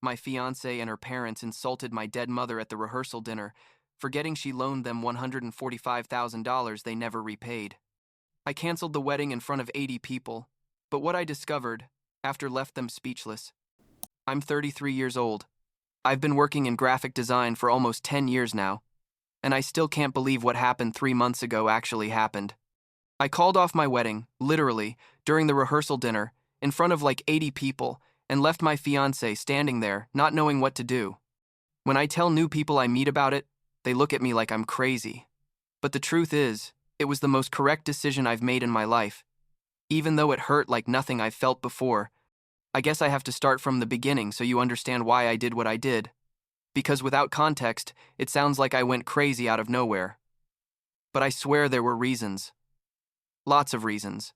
My fiancée and her parents insulted my dead mother at the rehearsal dinner, forgetting she loaned them $145,000 they never repaid. I canceled the wedding in front of 80 people, but what I discovered, after left them speechless. I'm 33 years old. I've been working in graphic design for almost 10 years now, and I still can't believe what happened 3 months ago actually happened. I called off my wedding, literally, during the rehearsal dinner, in front of like 80 people, and left my fiancé standing there, not knowing what to do. When I tell new people I meet about it, they look at me like I'm crazy. But the truth is, it was the most correct decision I've made in my life. Even though it hurt like nothing I've felt before, I guess I have to start from the beginning so you understand why I did what I did. Because without context, it sounds like I went crazy out of nowhere. But I swear there were reasons. Lots of reasons.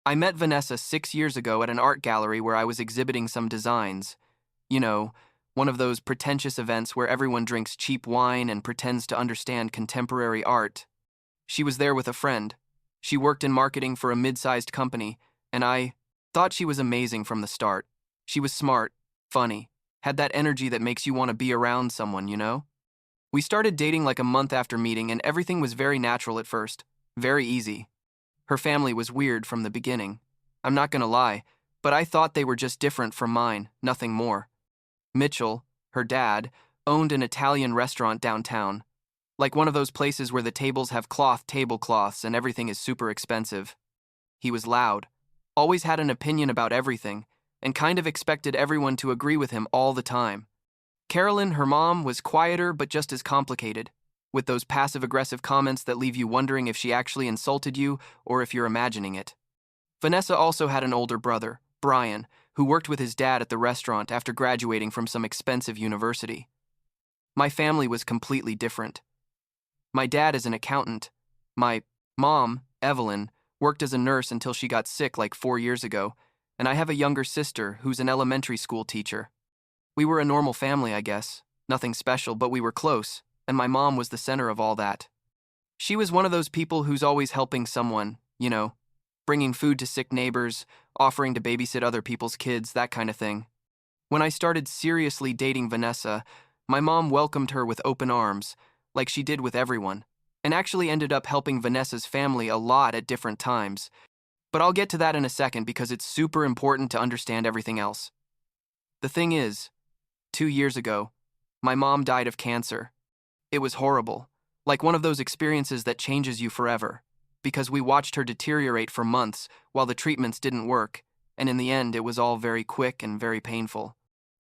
I met Vanessa 6 years ago at an art gallery where I was exhibiting some designs. You know, one of those pretentious events where everyone drinks cheap wine and pretends to understand contemporary art. She was there with a friend. She worked in marketing for a mid-sized company, and I thought she was amazing from the start. She was smart, funny, had that energy that makes you want to be around someone, you know? We started dating like a month after meeting, and everything was very natural at first, very easy. Her family was weird from the beginning. I'm not gonna lie, but I thought they were just different from mine, nothing more. Mitchell, her dad, owned an Italian restaurant downtown. Like one of those places where the tables have cloth tablecloths and everything is super expensive. He was loud, always had an opinion about everything, and kind of expected everyone to agree with him all the time. Carolyn, her mom, was quieter but just as complicated, with those passive-aggressive comments that leave you wondering if she actually insulted you or if you're imagining it. Vanessa also had an older brother, Brian, who worked with his dad at the restaurant after graduating from some expensive university. My family was completely different. My dad is an accountant. My mom, Evelyn, worked as a nurse until she got sick like 4 years ago, and I have a younger sister who's an elementary school teacher. We were a normal family, I guess. Nothing special, but we were close, and my mom was the center of all that. She was one of those people who's always helping someone, you know, bringing food to sick neighbors, offering to babysit other people's kids, that kind of thing. When I started seriously dating Vanessa, my mom welcomed her with open arms, like she did with everyone, and actually ended up helping Vanessa's family a lot at different times. But I'll get to that in a second because it's super important to understand everything else. The thing is, 2 years ago, my mom died of cancer. It was horrible, like one of those experiences that changes you forever, because we watched her deteriorate for months while the treatments didn't work, and in the end it was all very quick and very painful.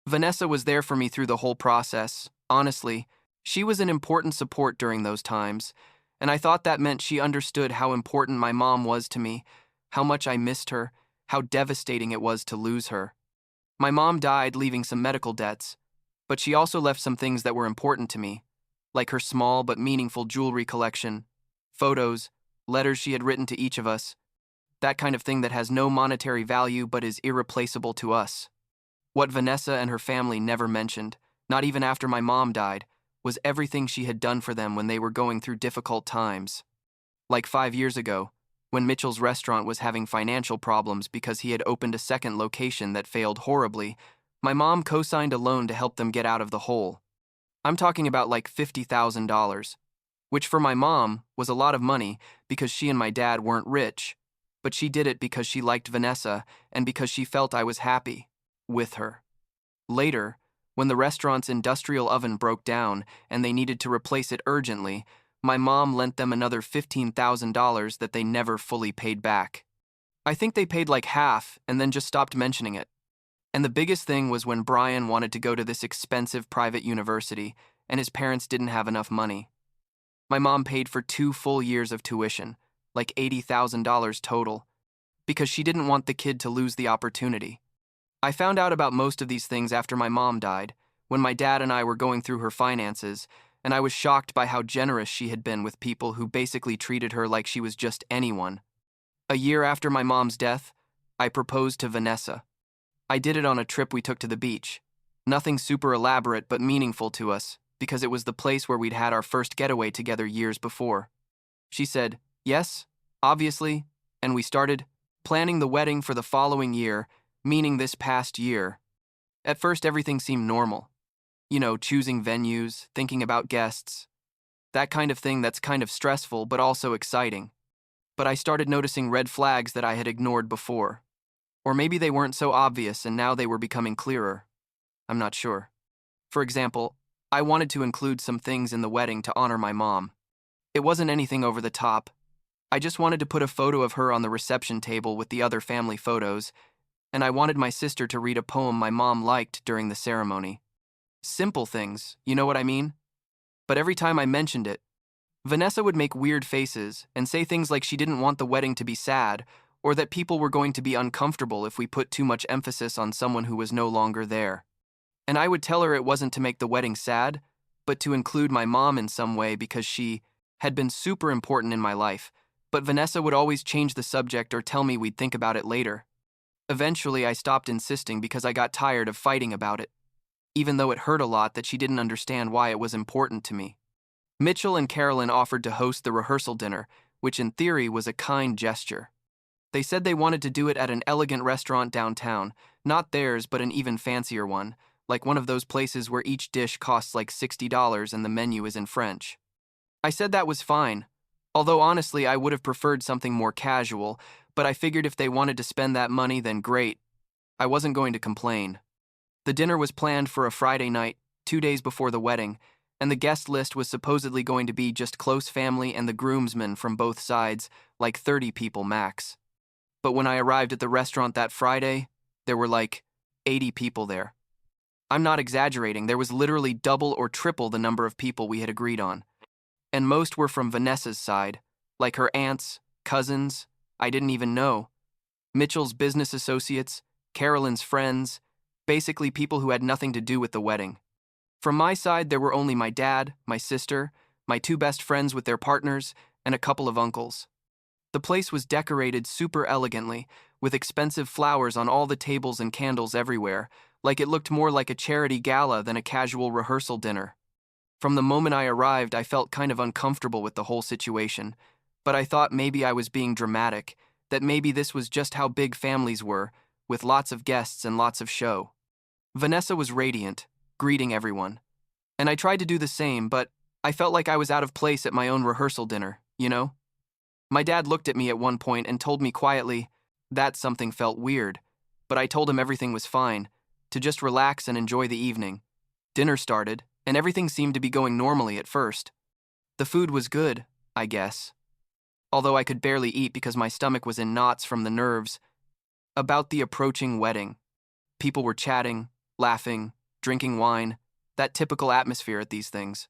Vanessa was there for me through the whole process. Honestly, she was an important support during those times, and I thought that meant she understood how important my mom was to me, how much I missed her, how devastating it was to lose her. My mom died leaving some medical debts, but she also left some things that were important to me, like her small but meaningful jewelry collection, photos, letters she had written to each of us, that kind of thing that has no monetary value but is irreplaceable to us. What Vanessa and her family never mentioned, not even after my mom died, was everything she had done for them when they were going through difficult times. Like 5 years ago, when Mitchell's restaurant was having financial problems because he had opened a second location that failed horribly, my mom co-signed a loan to help them get out of the hole. I'm talking about like $50,000, which for my mom was a lot of money because she and my dad weren't rich, but she did it because she liked Vanessa and because she felt I was happy with her. Later, when the restaurant's industrial oven broke down and they needed to replace it urgently, my mom lent them another $15,000 that they never fully paid back. I think they paid like half and then just stopped mentioning it. And the biggest thing was when Brian wanted to go to this expensive private university and his parents didn't have enough money. My mom paid for 2 full years of tuition, like $80,000 total, because she didn't want the kid to lose the opportunity. I found out about most of these things after my mom died, when my dad and I were going through her finances, and I was shocked by how generous she had been with people who basically treated her like she was just anyone. A year after my mom's death, I proposed to Vanessa. I did it on a trip we took to the beach. Nothing super elaborate but meaningful to us, because it was the place where we'd had our first getaway together years before. She said, yes, obviously, and we started planning the wedding for the following year, meaning this past year. At first, everything seemed normal. You know, choosing venues, thinking about guests, that kind of thing that's kind of stressful but also exciting. But I started noticing red flags that I had ignored before. Or maybe they weren't so obvious and now they were becoming clearer. I'm not sure. For example, I wanted to include some things in the wedding to honor my mom. It wasn't anything over the top. I just wanted to put a photo of her on the reception table with the other family photos, and I wanted my sister to read a poem my mom liked during the ceremony. Simple things, you know what I mean? But every time I mentioned it, Vanessa would make weird faces and say things like she didn't want the wedding to be sad or that people were going to be uncomfortable if we put too much emphasis on someone who was no longer there. And I would tell her it wasn't to make the wedding sad, but to include my mom in some way because she had been super important in my life, but Vanessa would always change the subject or tell me we'd think about it later. Eventually, I stopped insisting because I got tired of fighting about it, even though it hurt a lot that she didn't understand why it was important to me. Mitchell and Carolyn offered to host the rehearsal dinner, which in theory was a kind gesture. They said they wanted to do it at an elegant restaurant downtown, not theirs but an even fancier one, like one of those places where each dish costs like $60 and the menu is in French. I said that was fine, although honestly I would have preferred something more casual, but I figured if they wanted to spend that money, then great. I wasn't going to complain. The dinner was planned for a Friday night, 2 days before the wedding, and the guest list was supposedly going to be just close family and the groomsmen from both sides, like 30 people max. But when I arrived at the restaurant that Friday, there were like 80 people there. I'm not exaggerating, there was literally double or triple the number of people we had agreed on. And most were from Vanessa's side, like her aunts, cousins, I didn't even know, Mitchell's business associates, Carolyn's friends, basically people who had nothing to do with the wedding. From my side, there were only my dad, my sister, my 2 best friends with their partners, and a couple of uncles. The place was decorated super elegantly, with expensive flowers on all the tables and candles everywhere, like it looked more like a charity gala than a casual rehearsal dinner. From the moment I arrived, I felt kind of uncomfortable with the whole situation, but I thought maybe I was being dramatic, that maybe this was just how big families were, with lots of guests and lots of show. Vanessa was radiant, greeting everyone. And I tried to do the same, but I felt like I was out of place at my own rehearsal dinner, you know? My dad looked at me at one point and told me quietly that something felt weird, but I told him everything was fine, to just relax and enjoy the evening. Dinner started, and everything seemed to be going normally at first. The food was good, I guess. Although I could barely eat because my stomach was in knots from the nerves. About the approaching wedding. People were chatting, laughing, drinking wine, that typical atmosphere at these things.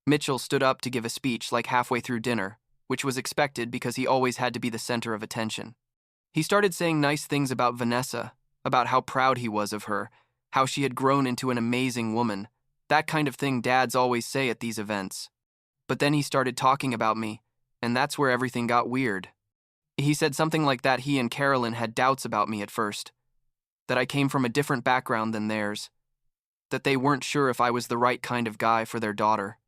Mitchell stood up to give a speech like halfway through dinner, which was expected because he always had to be the center of attention. He started saying nice things about Vanessa, about how proud he was of her, how she had grown into an amazing woman, that kind of thing dads always say at these events. But then he started talking about me, and that's where everything got weird. He said something like that he and Carolyn had doubts about me at first, that I came from a different background than theirs, that they weren't sure if I was the right kind of guy for their daughter.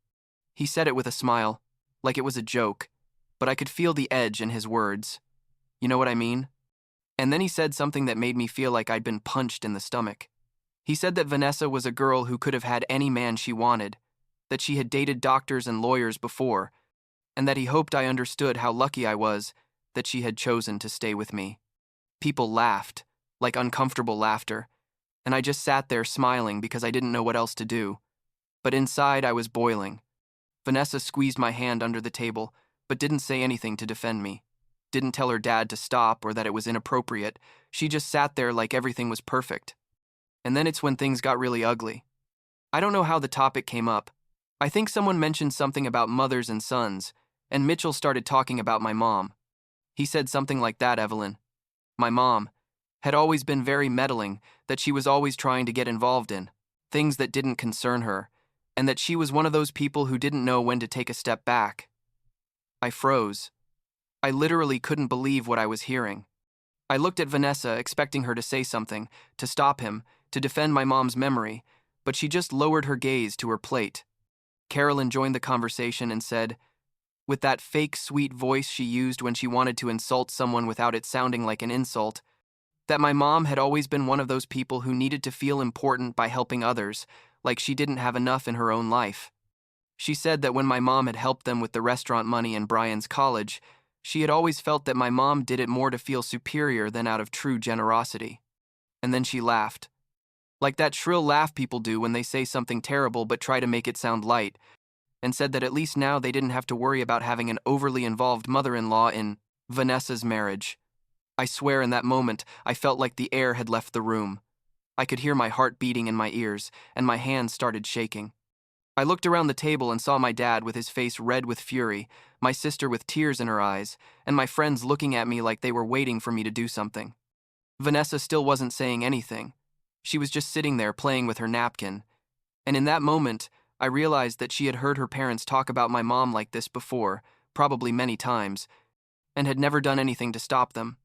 He said it with a smile, like it was a joke, but I could feel the edge in his words. You know what I mean? And then he said something that made me feel like I'd been punched in the stomach. He said that Vanessa was a girl who could have had any man she wanted, that she had dated doctors and lawyers before, and that he hoped I understood how lucky I was that she had chosen to stay with me. People laughed, like uncomfortable laughter, and I just sat there smiling because I didn't know what else to do. But inside I was boiling. Vanessa squeezed my hand under the table, but didn't say anything to defend me. Didn't tell her dad to stop or that it was inappropriate. She just sat there like everything was perfect. And then it's when things got really ugly. I don't know how the topic came up. I think someone mentioned something about mothers and sons, and Mitchell started talking about my mom. He said something like that, Evelyn. My mom had always been very meddling, that she was always trying to get involved in things that didn't concern her, and that she was one of those people who didn't know when to take a step back. I froze. I literally couldn't believe what I was hearing. I looked at Vanessa, expecting her to say something, to stop him, to defend my mom's memory, but she just lowered her gaze to her plate. Carolyn joined the conversation and said, with that fake sweet voice she used when she wanted to insult someone without it sounding like an insult, That my mom had always been one of those people who needed to feel important by helping others, like she didn't have enough in her own life. She said that when my mom had helped them with the restaurant money in Brian's college, she had always felt that my mom did it more to feel superior than out of true generosity. And then she laughed. Like that shrill laugh people do when they say something terrible but try to make it sound light, and said that at least now they didn't have to worry about having an overly involved mother-in-law in Vanessa's marriage. I swear in that moment, I felt like the air had left the room. I could hear my heart beating in my ears, and my hands started shaking. I looked around the table and saw my dad with his face red with fury, my sister with tears in her eyes, and my friends looking at me like they were waiting for me to do something. Vanessa still wasn't saying anything. She was just sitting there playing with her napkin. And in that moment, I realized that she had heard her parents talk about my mom like this before, probably many times, and had never done anything to stop them.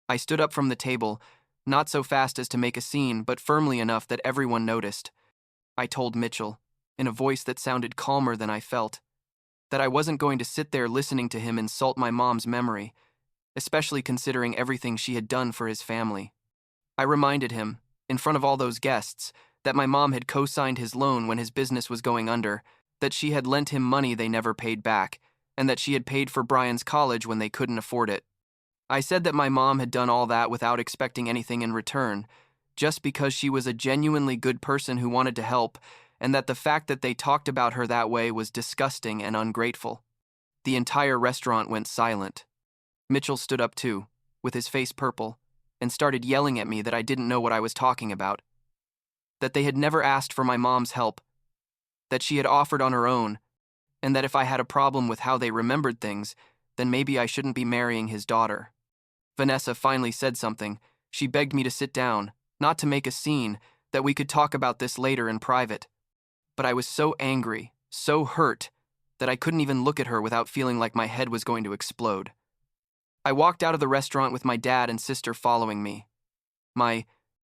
I stood up from the table, not so fast as to make a scene, but firmly enough that everyone noticed. I told Mitchell, in a voice that sounded calmer than I felt, that I wasn't going to sit there listening to him insult my mom's memory, especially considering everything she had done for his family. I reminded him, in front of all those guests, that my mom had co-signed his loan when his business was going under, that she had lent him money they never paid back, and that she had paid for Brian's college when they couldn't afford it. I said that my mom had done all that without expecting anything in return, just because she was a genuinely good person who wanted to help, and that the fact that they talked about her that way was disgusting and ungrateful. The entire restaurant went silent. Mitchell stood up too, with his face purple, and started yelling at me that I didn't know what I was talking about, that they had never asked for my mom's help, that she had offered on her own, and that if I had a problem with how they remembered things, then maybe I shouldn't be marrying his daughter. Vanessa finally said something. She begged me to sit down, not to make a scene, that we could talk about this later in private. But I was so angry, so hurt, that I couldn't even look at her without feeling like my head was going to explode. I walked out of the restaurant with my dad and sister following me. My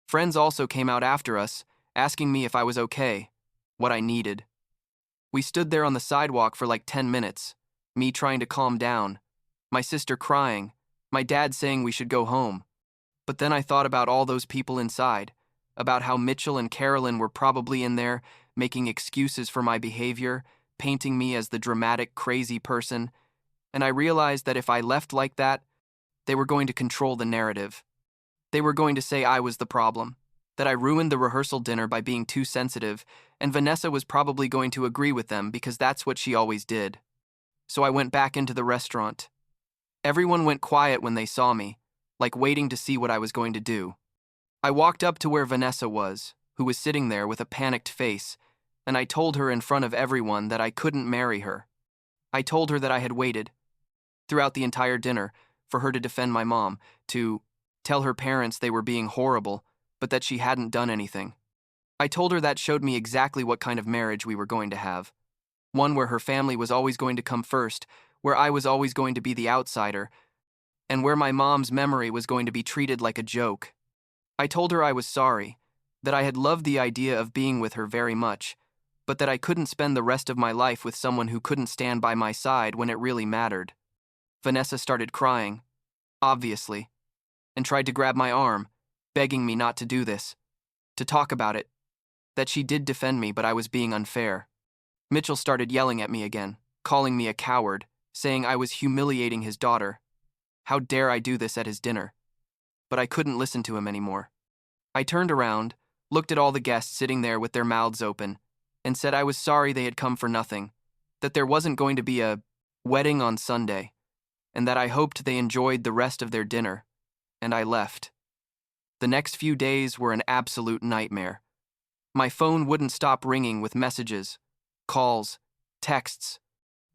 friends also came out after us, asking me if I was okay, what I needed. We stood there on the sidewalk for like 10 minutes, me trying to calm down, my sister crying, my dad saying we should go home. But then I thought about all those people inside, about how Mitchell and Carolyn were probably in there, making excuses for my behavior, painting me as the dramatic, crazy person, and I realized that if I left like that, they were going to control the narrative. They were going to say I was the problem, that I ruined the rehearsal dinner by being too sensitive, and Vanessa was probably going to agree with them because that's what she always did. So I went back into the restaurant. Everyone went quiet when they saw me, like waiting to see what I was going to do. I walked up to where Vanessa was, who was sitting there with a panicked face, and I told her in front of everyone that I couldn't marry her. I told her that I had waited, throughout the entire dinner, for her to defend my mom, to tell her parents they were being horrible, but that she hadn't done anything. I told her that showed me exactly what kind of marriage we were going to have. One where her family was always going to come first, where I was always going to be the outsider, and where my mom's memory was going to be treated like a joke. I told her I was sorry, that I had loved the idea of being with her very much, but that I couldn't spend the rest of my life with someone who couldn't stand by my side when it really mattered. Vanessa started crying, obviously, and tried to grab my arm, begging me not to do this, to talk about it, that she did defend me, but I was being unfair. Mitchell started yelling at me again, calling me a coward, saying I was humiliating his daughter. How dare I do this at his dinner? But I couldn't listen to him anymore. I turned around, looked at all the guests sitting there with their mouths open, and said I was sorry they had come for nothing, that there wasn't going to be a wedding on Sunday, and that I hoped they enjoyed the rest of their dinner, and I left. The next few days were an absolute nightmare. My phone wouldn't stop ringing with messages, calls, texts.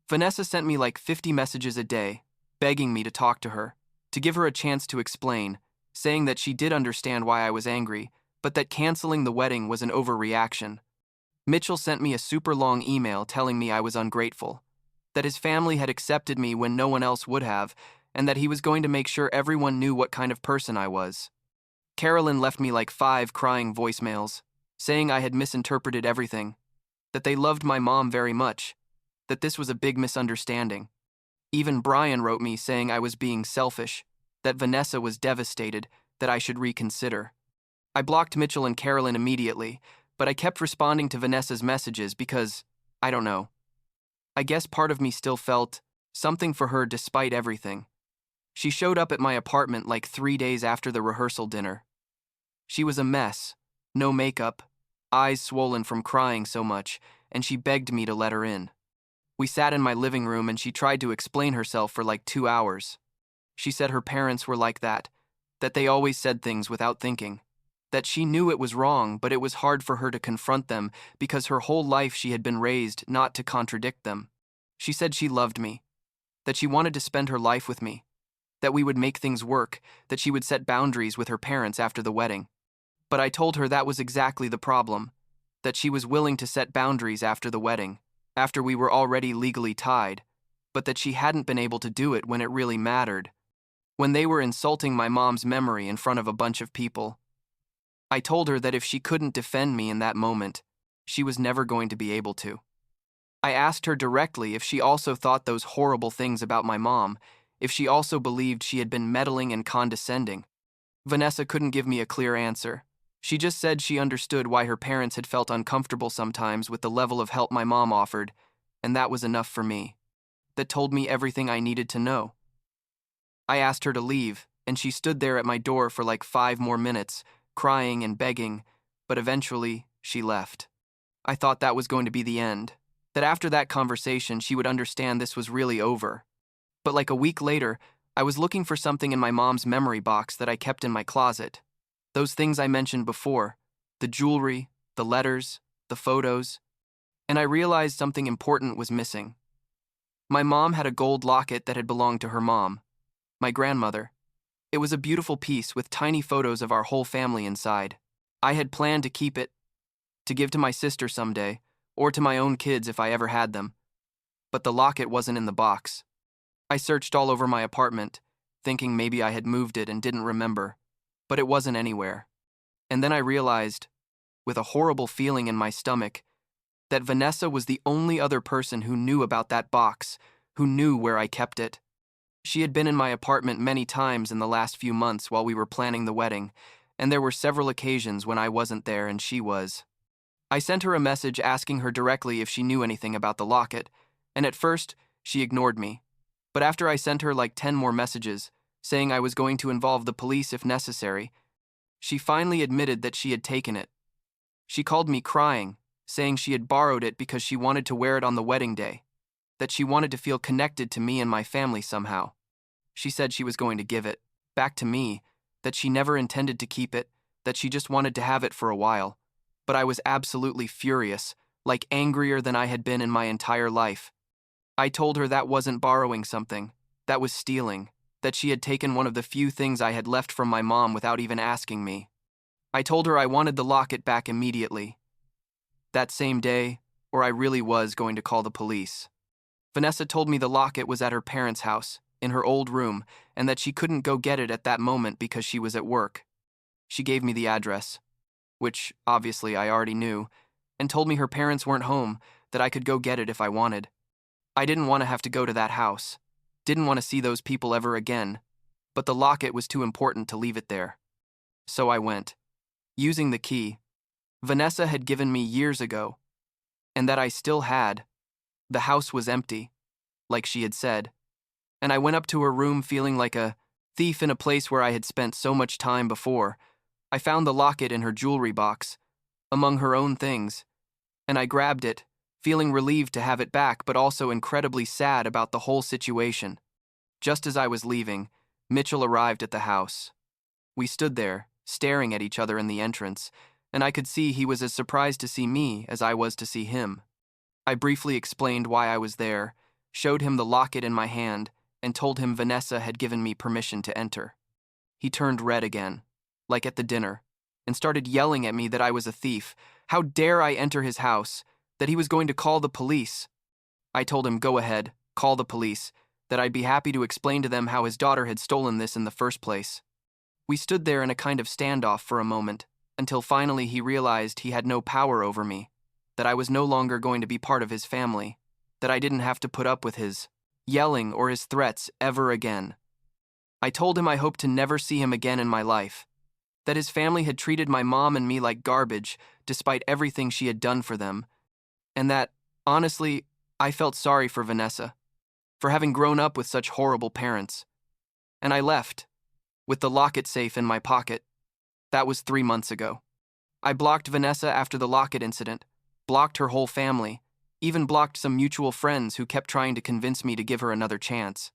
Vanessa sent me like 50 messages a day, begging me to talk to her, to give her a chance to explain, saying that she did understand why I was angry, but that canceling the wedding was an overreaction. Mitchell sent me a super long email telling me I was ungrateful, that his family had accepted me when no one else would have, and that he was going to make sure everyone knew what kind of person I was. Carolyn left me like 5 crying voicemails, saying I had misinterpreted everything, that they loved my mom very much, that this was a big misunderstanding. Even Brian wrote me saying I was being selfish, that Vanessa was devastated, that I should reconsider. I blocked Mitchell and Carolyn immediately, but I kept responding to Vanessa's messages because, I don't know. I guess part of me still felt something for her despite everything. She showed up at my apartment like 3 days after the rehearsal dinner. She was a mess, no makeup, eyes swollen from crying so much, and she begged me to let her in. We sat in my living room and she tried to explain herself for like 2 hours. She said her parents were like that they always said things without thinking, that she knew it was wrong, but it was hard for her to confront them because her whole life she had been raised not to contradict them. She said she loved me, that she wanted to spend her life with me, that we would make things work, that she would set boundaries with her parents after the wedding. But I told her that was exactly the problem, that she was willing to set boundaries after the wedding, after we were already legally tied, but that she hadn't been able to do it when it really mattered, when they were insulting my mom's memory in front of a bunch of people. I told her that if she couldn't defend me in that moment, she was never going to be able to. I asked her directly if she also thought those horrible things about my mom, if she also believed she had been meddling and condescending. Vanessa couldn't give me a clear answer. She just said she understood why her parents had felt uncomfortable sometimes with the level of help my mom offered, and that was enough for me. That told me everything I needed to know. I asked her to leave, and she stood there at my door for like 5 more minutes, crying and begging, but eventually she left. I thought that was going to be the end, that after that conversation she would understand this was really over. But like a week later, I was looking for something in my mom's memory box that I kept in my closet. Those things I mentioned before, the jewelry, the letters, the photos, and I realized something important was missing. My mom had a gold locket that had belonged to her mom, my grandmother. It was a beautiful piece with tiny photos of our whole family inside. I had planned to keep it, to give to my sister someday, or to my own kids if I ever had them. But the locket wasn't in the box. I searched all over my apartment, thinking maybe I had moved it and didn't remember, but it wasn't anywhere. And then I realized, with a horrible feeling in my stomach, that Vanessa was the only other person who knew about that box, who knew where I kept it. She had been in my apartment many times in the last few months while we were planning the wedding, and there were several occasions when I wasn't there and she was. I sent her a message asking her directly if she knew anything about the locket, and at first, she ignored me. But after I sent her like 10 more messages, saying I was going to involve the police if necessary, she finally admitted that she had taken it. She called me crying, saying she had borrowed it because she wanted to wear it on the wedding day, that she wanted to feel connected to me and my family somehow. She said she was going to give it back to me, that she never intended to keep it, that she just wanted to have it for a while. But I was absolutely furious, like angrier than I had been in my entire life. I told her that wasn't borrowing something, that was stealing, that she had taken one of the few things I had left from my mom without even asking me. I told her I wanted the locket back immediately. That same day, or I really was going to call the police. Vanessa told me the locket was at her parents' house, in her old room, and that she couldn't go get it at that moment because she was at work. She gave me the address, which obviously I already knew, and told me her parents weren't home, that I could go get it if I wanted. I didn't want to have to go to that house, didn't want to see those people ever again, but the locket was too important to leave it there. So I went, using the key Vanessa had given me years ago, and that I still had. The house was empty, like she had said, and I went up to her room feeling like a thief in a place where I had spent so much time before. I found the locket in her jewelry box, among her own things, and I grabbed it, feeling relieved to have it back but also incredibly sad about the whole situation. Just as I was leaving, Mitchell arrived at the house. We stood there, staring at each other in the entrance, and I could see he was as surprised to see me as I was to see him. I briefly explained why I was there, showed him the locket in my hand, and told him Vanessa had given me permission to enter. He turned red again, like at the dinner, and started yelling at me that I was a thief. How dare I enter his house, that he was going to call the police. I told him, go ahead, call the police, that I'd be happy to explain to them how his daughter had stolen this in the first place. We stood there in a kind of standoff for a moment, until finally he realized he had no power over me, that I was no longer going to be part of his family, that I didn't have to put up with his yelling or his threats ever again. I told him I hoped to never see him again in my life, that his family had treated my mom and me like garbage despite everything she had done for them, and that, honestly, I felt sorry for Vanessa, for having grown up with such horrible parents. And I left, with the locket safe in my pocket. That was 3 months ago. I blocked Vanessa after the locket incident, blocked her whole family, even blocked some mutual friends who kept trying to convince me to give her another chance.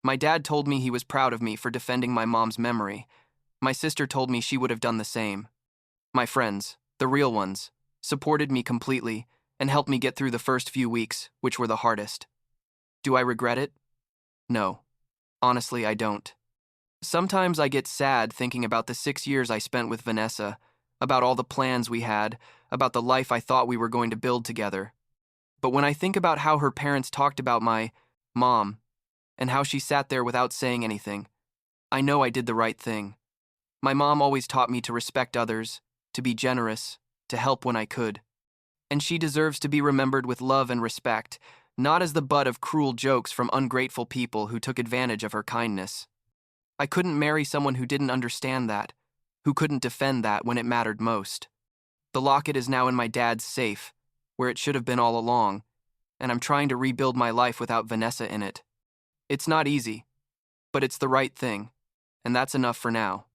My dad told me he was proud of me for defending my mom's memory. My sister told me she would have done the same. My friends, the real ones, supported me completely and helped me get through the first few weeks, which were the hardest. Do I regret it? No. Honestly, I don't. Sometimes I get sad thinking about the 6 years I spent with Vanessa, about all the plans we had, about the life I thought we were going to build together. But when I think about how her parents talked about my mom and how she sat there without saying anything, I know I did the right thing. My mom always taught me to respect others, to be generous, to help when I could. And she deserves to be remembered with love and respect, not as the butt of cruel jokes from ungrateful people who took advantage of her kindness. I couldn't marry someone who didn't understand that, who couldn't defend that when it mattered most. The locket is now in my dad's safe, where it should have been all along, and I'm trying to rebuild my life without Vanessa in it. It's not easy, but it's the right thing, and that's enough for now.